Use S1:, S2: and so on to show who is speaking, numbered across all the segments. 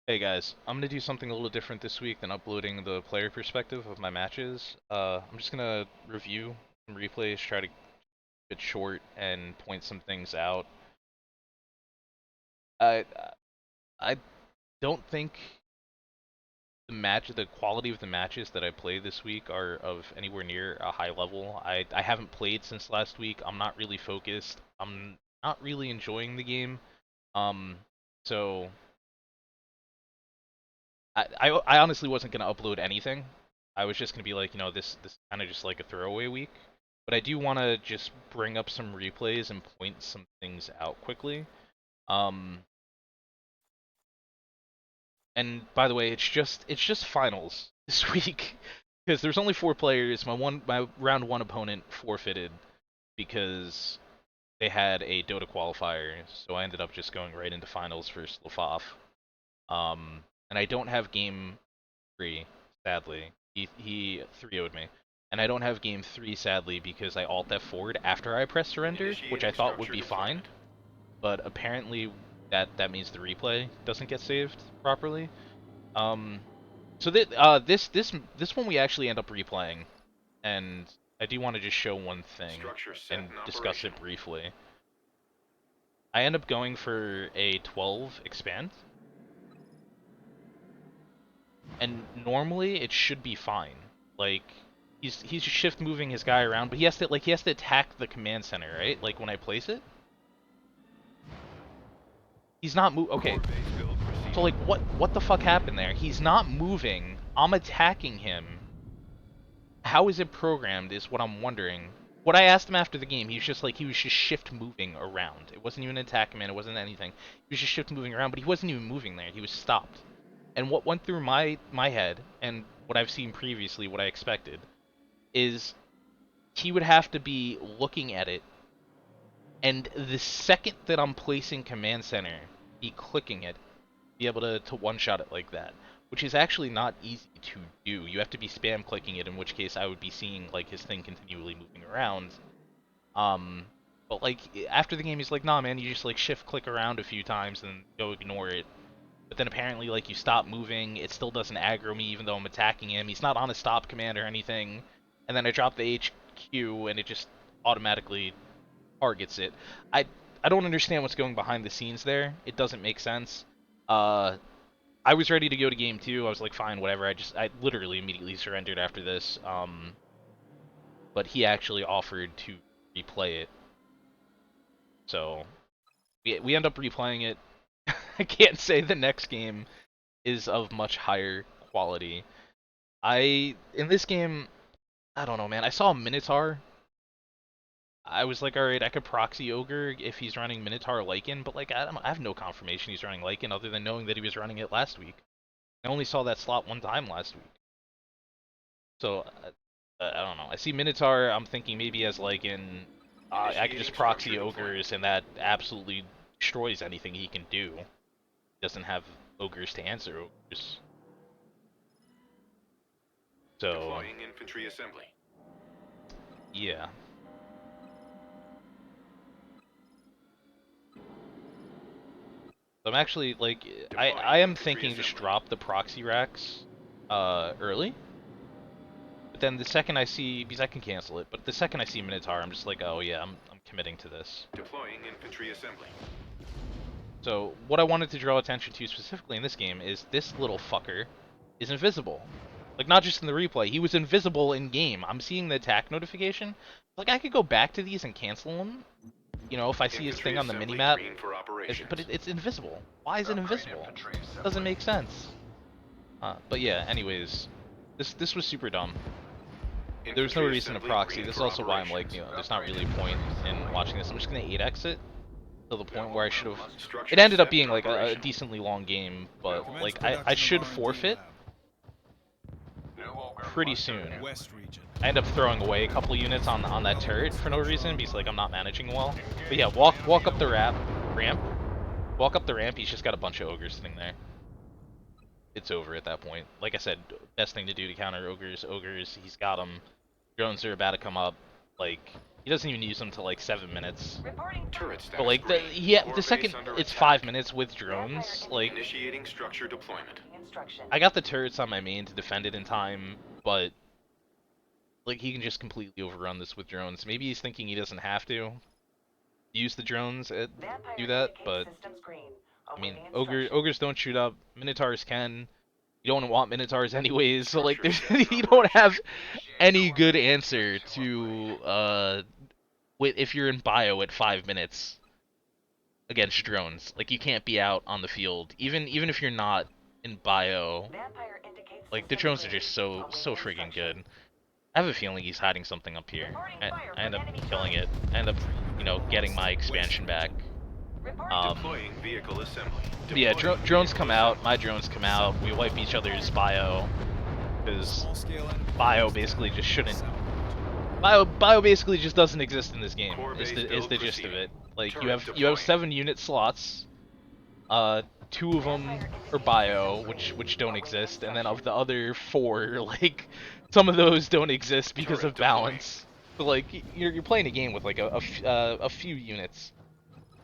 S1: Hey guys, I'm gonna do something a little different this week than uploading the player perspective of my matches. I'm just gonna review some replays, try to keep it short and point some things out. I I don't think the quality of the matches that I play this week are of anywhere near a high level. I haven't played since last week. I'm not really focused. I'm not really enjoying the game. Um, so I honestly wasn't gonna upload anything. I was just gonna be like, this kind of just like a throwaway week. But I do want to just bring up some replays and point some things out quickly. Um, and by the way, it's just finals this week because there's only 4 players. My round one opponent forfeited because they had a Dota qualifier, so I ended up just going right into finals for Slafaf. And I don't have game 3, sadly. He 3-0'd me. And I don't have game 3, sadly, because I alt F forward after I press surrender, which I
S2: Initiating
S1: thought would
S2: structure
S1: be fine,
S2: deployment.
S1: but apparently that means the replay doesn't get saved properly. Um, so this one we actually end up replaying, and I do want to just show one thing
S2: Structure set
S1: and
S2: in
S1: discuss
S2: operation.
S1: it briefly. I end up going for a 12 expand, and normally it should be fine. Like he's just shift moving his guy around, but he has to attack the command center, right? Like when I place it, he's not okay.
S2: Core base build
S1: So
S2: proceeding.
S1: like what the fuck happened there? He's not moving. I'm attacking him. How is it programmed is what I'm wondering. What I asked him after the game, he was just shift moving around. It wasn't even an attack command, it wasn't anything. He was just shift moving around, but he wasn't even moving there. He was stopped. And what went through my head and what I've seen previously, what I expected, is he would have to be looking at it, and the second that I'm placing command center, be clicking it, be able to one-shot it like that, which is actually not easy to do. You have to be spam clicking it, in which case I would be seeing like his thing continually moving around. Um, but like after the game, he's like, "Nah, man, you just like shift click around a few times and go ignore it." But then apparently, like you stop moving, it still doesn't aggro me even though I'm attacking him. He's not on a stop command or anything. And then I drop the HQ and it just automatically targets it. I I don't understand what's going behind the scenes there. It doesn't make sense. Uh, I was ready to go to game 2. I was like, fine, whatever. I literally immediately surrendered after this. But he actually offered to replay it, so we end up replaying it. I can't say the next game is of much higher quality. In this game, I don't know, man. I saw a Minotaur. I was like, all right, I could proxy Ogre if he's running Minotaur Lycan, but like, I have no confirmation he's running Lycan other than knowing that he was running it last week. I only saw that slot one time last week, so I don't know. I see Minotaur. I'm thinking maybe as Lycan, I could just
S2: Initiating structure
S1: proxy
S2: deployment.
S1: Ogres, and that absolutely destroys anything he can do. He doesn't have Ogres to answer Ogres, so
S2: Deploying infantry assembly.
S1: yeah. I'm actually like I
S2: Deploying
S1: am
S2: infantry
S1: thinking just
S2: assembly.
S1: drop the proxy racks early. But then the second I see, because I can cancel it, but the second I see Minotaur, I'm just like, oh yeah, I'm committing to this.
S2: Deploying infantry assembly.
S1: So what I wanted to draw attention to specifically in this game is this little fucker is invisible. Like not just in the replay, he was invisible in game. I'm seeing the attack notification. Like I could go back to these and cancel him. You know, if I see his
S2: Infantry
S1: thing on the
S2: assembly
S1: minimap,
S2: green for
S1: but
S2: operations.
S1: it's invisible. Why is it
S2: Upgrade
S1: invisible?
S2: infantry
S1: Doesn't
S2: assembly.
S1: make sense. But yeah, anyways, this was super dumb. There was no
S2: Infantry
S1: reason to
S2: assembly
S1: proxy.
S2: green
S1: This is
S2: for
S1: also why I'm like,
S2: operations.
S1: there's not
S2: Upgrade
S1: really a
S2: infantry
S1: point in
S2: assembly.
S1: watching this. I'm just gonna 8 exit to the point where I should have. It
S2: Structure
S1: ended up
S2: set in
S1: being like a
S2: operation.
S1: decently long game,
S2: New
S1: but
S3: Commence
S1: like
S2: ogre.
S1: I
S3: production of
S1: should
S3: R&D
S1: forfeit
S3: lab.
S2: New ogre
S1: pretty
S2: cluster
S1: soon.
S2: new.
S3: West region.
S1: I end up throwing away a couple units on that turret for no reason because like I'm not managing well. But yeah, walk up the ramp, walk up the ramp. He's just got a bunch of ogres sitting there. It's over at that point. Like I said, best thing to do to counter ogres. Ogres, he's got them. Drones are about to come up. Like He doesn't even use them till like 7 minutes.
S2: Turret
S1: But
S2: status
S1: like
S2: green. Core
S1: the
S2: base
S1: second
S2: under
S1: it's
S2: attack.
S1: 5 minutes with drones, like
S2: Initiating structure deployment.
S1: I got the turrets on my main to defend it in time, but like he can just completely overrun this with drones. Maybe he's thinking he doesn't have to use the drones to do that, but I mean, ogres don't shoot up. Minotaurs can. You don't want Minotaurs anyways, so like
S2: Structure
S1: there's
S2: set in
S1: you don't have
S2: operation.
S1: any good answer to if you're in bio at 5 minutes against drones. Like you can't be out on the field, even if you're not in bio. Like the drones are just so freaking good. I have a feeling he's hiding something up here. I end up killing it. I end up, getting my expansion back.
S2: Deploying vehicle assembly.
S1: Yeah,
S2: Deploying
S1: drones
S2: vehicle
S1: come out,
S2: assembly.
S1: my drones come out, we wipe each other's bio, because bio basically just shouldn't. Bio basically just doesn't exist in this game.
S2: Core
S1: Is
S2: base
S1: the
S2: build
S1: gist of
S2: proceeding.
S1: it? Like you
S2: Turret
S1: have
S2: deploying.
S1: 7 unit slots. Two of them are bio, which don't exist, and then of the other four, like some of those don't exist because
S2: Turret
S1: of
S2: deploying.
S1: balance. So like you're playing a game with like a few units.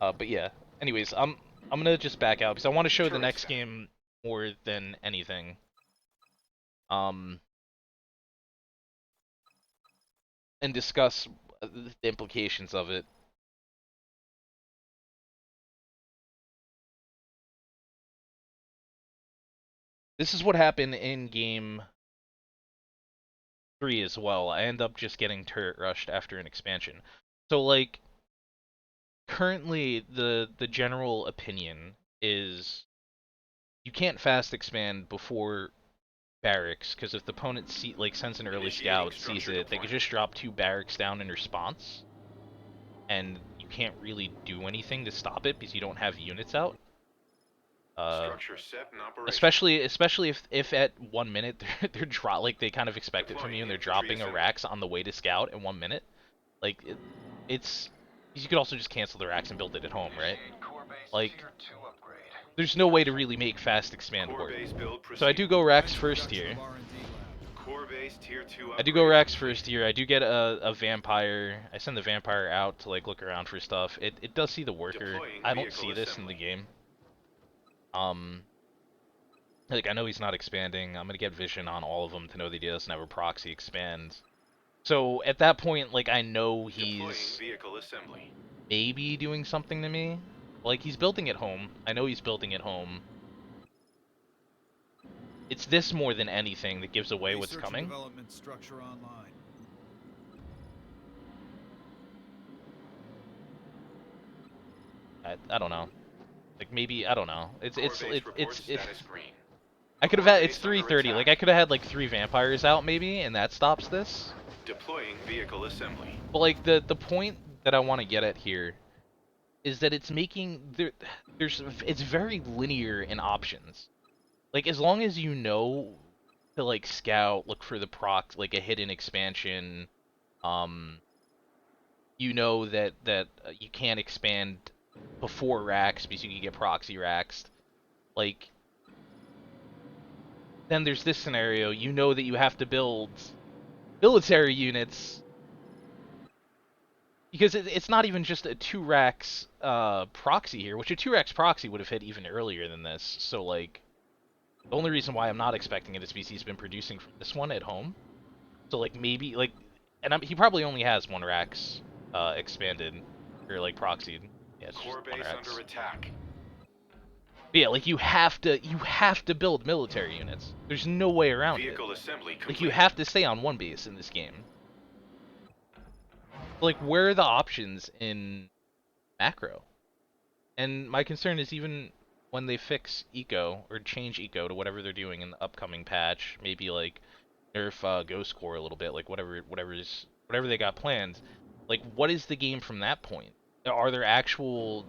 S1: But yeah. Anyways, I'm gonna just back out because I want to show the
S2: Turret
S1: next
S2: set.
S1: game more than anything. Um, and discuss the implications of it. This is what happened in game 3 as well. I end up just getting turret rushed after an expansion. So like currently the general opinion is you can't fast expand before barracks because if the opponent sends an early
S2: Initiating
S1: scout, sees
S2: structure
S1: it, they could
S2: deployment.
S1: just drop 2 barracks down in response, and you can't really do anything to stop it because you don't have units out.
S2: Structure set in operation.
S1: Especially if at 1 minute they kind of expect it from you
S2: Deploying
S1: and they're
S2: infantry
S1: dropping a
S2: assembly.
S1: racks on the way to scout in 1 minute. Like it's you could also just cancel the racks and build it at home, right? Like there's no way to really make fast expand
S2: Core
S1: work.
S2: base build
S1: So I do
S2: proceeding.
S1: go racks first here.
S2: Core base tier 2
S1: I do go
S2: upgrade
S1: racks
S2: complete.
S1: first here. I do get a vampire. I send the vampire out to like look around for stuff. It does see the worker.
S2: Deploying
S1: I don't
S2: vehicle
S1: see this in the
S2: assembly.
S1: game. Like I know he's not expanding. I'm gonna get vision on all of them to know that he doesn't have a proxy expand. So at that point, like I know
S2: Deploying
S1: he's
S2: vehicle assembly.
S1: maybe doing something to me. Like he's building at home. I know he's building at home. It's this more than anything that gives away what's
S3: Research and
S1: coming.
S3: development structure online.
S1: I don't know. Like maybe I don't know.
S2: Core base report status green.
S1: I could have
S2: Core
S1: had it's
S2: base under
S1: 3:30. Like I
S2: attack.
S1: could have had like 3 vampires out maybe, and that stops this.
S2: Deploying vehicle assembly.
S1: But like the point that I want to get at here is that it's making it's very linear in options. Like as long as you know to like scout, look for the proc, like a hidden expansion, um, you know that you can't expand before racks because you can get proxy racks. Like then there's this scenario, you know that you have to build military units because it's not even just a 2 racks proxy here, which a 2 racks proxy would have hit even earlier than this. So like the only reason why I'm not expecting it is because he's been producing from this one at home. So like maybe like, and he probably only has 1 racks expanded or like proxied. Yeah, it's just
S2: Core
S1: one
S2: base under
S1: racks.
S2: attack.
S1: But yeah, like you have to build military units. There's no way around it.
S2: Vehicle assembly
S1: Like you
S2: complete.
S1: have to stay on one base in this game. Like where are the options in macro? And my concern is even when they fix eco or change eco to whatever they're doing in the upcoming patch, maybe like nerf Ghost Core a little bit, like whatever they got planned. Like what is the game from that point? Are there actual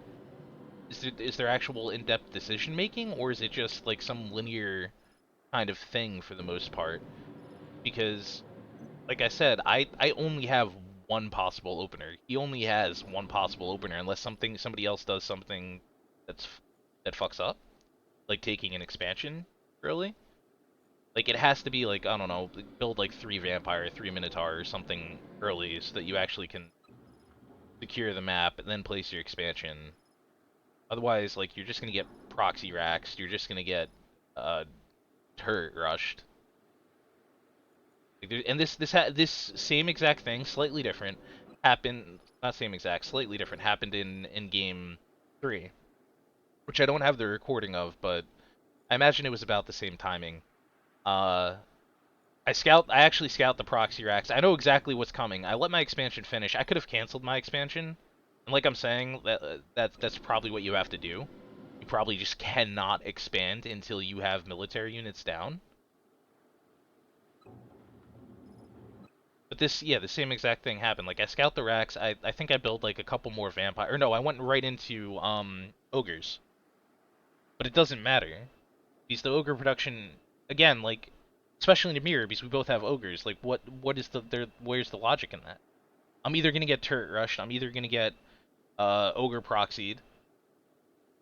S1: is there actual in-depth decision making, or is it just like some linear kind of thing for the most part? Because like I said, I only have one possible opener. He only has one possible opener unless somebody else does something that's that fucks up, like taking an expansion early. Like it has to be like I don't know, build like 3 vampire, 3 minotaur or something early so that you actually can secure the map, and then place your expansion. Otherwise, like, you're just gonna get proxy racks. You're just gonna get turret rushed. And this same exact thing, slightly different, happened. Not same exact, slightly different, happened in game 3, which I don't have the recording of, but I imagine it was about the same timing. Uh, I actually scout the proxy racks. I know exactly what's coming. I let my expansion finish. I could have canceled my expansion, and like I'm saying, that's probably what you have to do. You probably just cannot expand until you have military units down. But this, yeah, the same exact thing happened. Like, I scout the racks. I think I build like a couple more vampire. Or no, I went right into ogres. But it doesn't matter because the ogre production, again, like, especially in the mirror, because we both have ogres. Like, what is where's the logic in that? I'm either gonna get turret rushed. I'm either gonna get ogre proxied,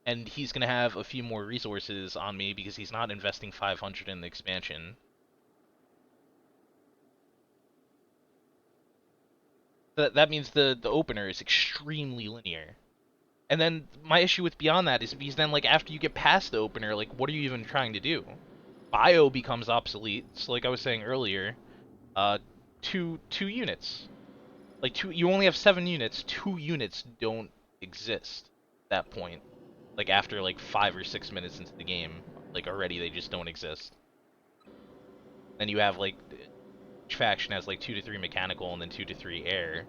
S1: and he's gonna have a few more resources on me because he's not investing 500 in the expansion. That means the opener is extremely linear. And then my issue with beyond that is because then, like, after you get past the opener, like, what are you even trying to do? Bio becomes obsolete. So like I was saying earlier, uh, two units. Like, you only have 7 units. 2 units don't exist at that point. Like, after like 5 or 6 minutes into the game, like, already they just don't exist. Then you have like each faction has like 2 to 3 mechanical and then 2 to 3 air.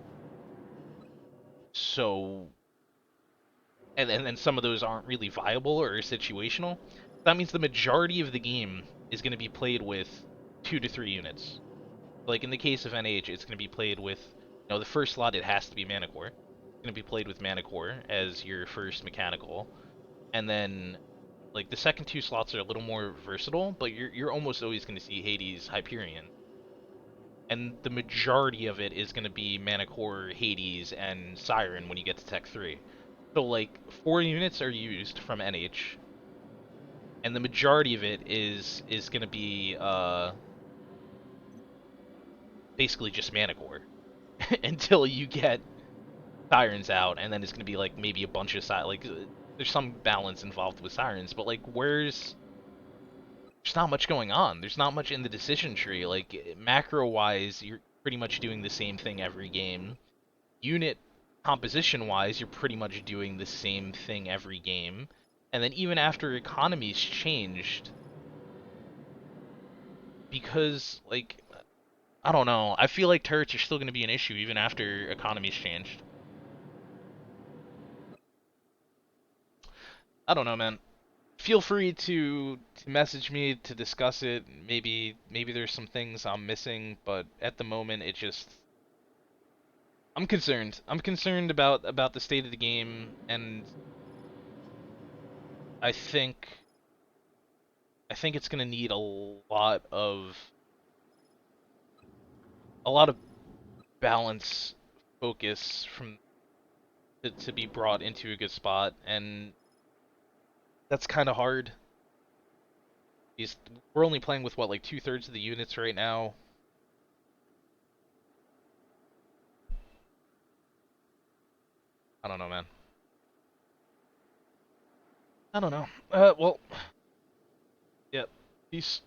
S1: So and then some of those aren't really viable or situational. That means the majority of the game is going to be played with 2 to 3 units. Like in the case of NH, it's going to be played with, the first slot it has to be Mana Core. It's going to be played with Mana Core as your first mechanical, and then like the second 2 slots are a little more versatile, but you're almost always going to see Hades, Hyperion, and the majority of it is going to be Mana Core, Hades, and Siren when you get to Tech 3. So like 4 units are used from NH, and the majority of it is going to be basically just Mana Core until you get Sirens out, and then it's gonna be like maybe a bunch of like there's some balance involved with Sirens, but like there's not much going on. There's not much in the decision tree. Like macro wise, you're pretty much doing the same thing every game. Unit composition wise, you're pretty much doing the same thing every game. And then even after economy's changed, because like I don't know, I feel like turrets are still gonna be an issue even after economy's changed. I don't know, man. Feel free to message me to discuss it. Maybe there's some things I'm missing, but at the moment it just I'm concerned. I'm concerned about the state of the game, and I think I think it's gonna need a lot of balance, focus from to be brought into a good spot, and that's kind of hard. Because we're only playing with what, like 2/3 of the units right now. I don't know, man. I don't know. Well, yeah. Peace.